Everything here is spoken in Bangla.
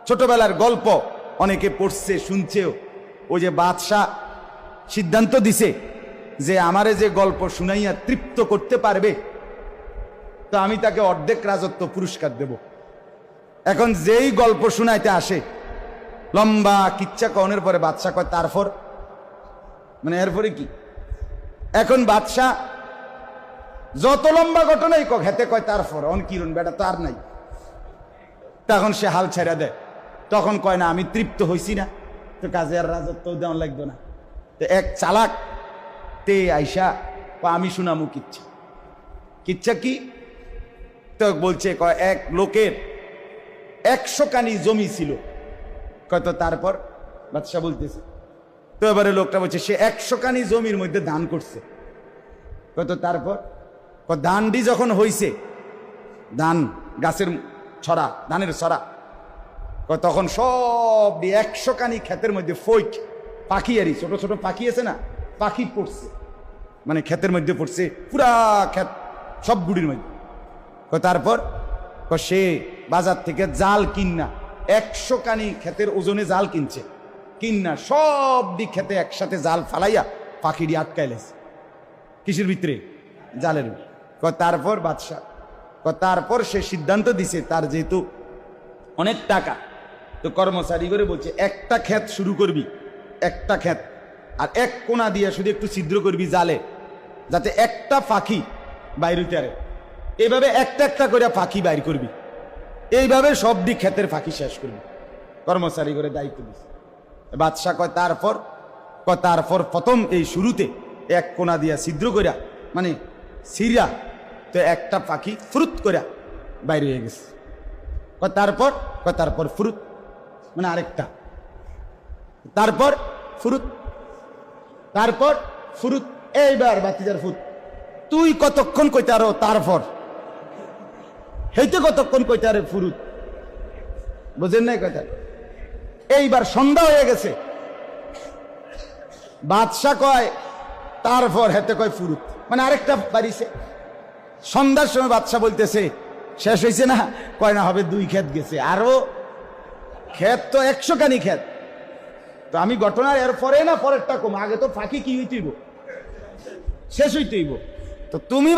ছোটবেলার গল্প অনেকে পড়ছে শুনছেও। ওই যে বাদশাহ সিদ্ধান্ত দিছে যে আমারে যে গল্প শুনাইয়া তৃপ্ত করতে পারবে তো আমি তাকে অর্ধেক রাজত্ব পুরস্কার দেব। এখন যেই গল্প শুনাইতে আসে লম্বা কিচ্ছা কনের পরে বাদশাহ কয় তারপর, মানে এরপরে কি? এখন বাদশাহ যত লম্বা ঘটনাই কক হেতে কয় তারপর অন কিরণ বেটা তো আর নাই। তখন সে হাল ছেড়ে দেয়, তখন কয় না আমি তৃপ্ত হইছি না, তো কাজে আর রাজত্ব দেওয়া লাগবে না। তো এক চালাক তে আইসা আমি শুনামু কিচ্ছা। কিচ্ছা কি? তো বলছে কয় এক লোকের 100 কানি জমি ছিল। কত তারপর? বাদশাহ বলতেছে। তো এবারে লোকটা বলছে সে 100 কানি জমির মধ্যে ধান করছে। কত তারপর? ধানটি যখন হইছে, ধান গাছের ছড়া, ধানের ছড়া, তখন সব 100 কানি ক্ষেতের মধ্যে ফইক পাখি, আরি ছোট ছোট পাখি আছে না, পাখি পড়ছে, মানে ক্ষেতের মধ্যে পড়ছে পুরা ক্ষেত সব গুড়ির মধ্যে। তারপর সে বাজার থেকে জাল কিনা 100 কানি ক্ষেতের ওজনে জাল কিনছে, কিনা সব দিক খেতে একসাথে জাল ফালাইয়া পাখিটি আটকাইলেছে। কিসের ভিতরে? জালের। তারপর বাদশাহ তারপর সে সিদ্ধান্ত দিছে তার যেহেতু অনেক টাকা, তো কর্মচারী করে বলছে একটা ক্ষেত শুরু করবি, একটা ক্ষেত, আর এক কোনা দিয়ে শুধু একটু ছিদ্র করবি জালে, যাতে একটা পাখি বাইর হইতে পারে। এইভাবে একটা একটা করে পাখি বাইর করবি, এইভাবে সব দিক ক্ষেতের পাখি শেষ করবি। কর্মচারী করে দায়িত্ব দিছে। বাদশাহ কয় তারপর প্রথম এই শুরুতে এক কোনা দিয়া ছিদ্র করিয়া, মানে সিরা, তো একটা পাখি ফ্রুত করিয়া বাইরে হয়ে গেছে। তারপর ফ্রুত, মানে আরেকটা, তারপর ফ্রুত, তারপর ফ্রুত। এইবার বাতিজার ফুট তুই কতক্ষণ কইতে আরো তারপর হেইতে কতক্ষণ কইতে আরে ফুরুত, বুঝেন নাই কথা? এইবার সন্ধ্যা হয়ে গেছে, বাদশাহ কয় তারপর, হেতে কয় ফুরুত, মানে আরেকটা বাড়িছে। সন্ধ্যার সময় বাদশাহ বলতেছে শেষ হয়েছে না? কয় না, হবে 2 ক্ষেত গেছে, আরো ক্ষেত তো 100 কানি ক্ষেত। তো আমি ঘটনা এর পরে না পরেরটা কম, আগে তো ফাঁকি কি হইতেইব, শেষ হইতেইব। তো তুমি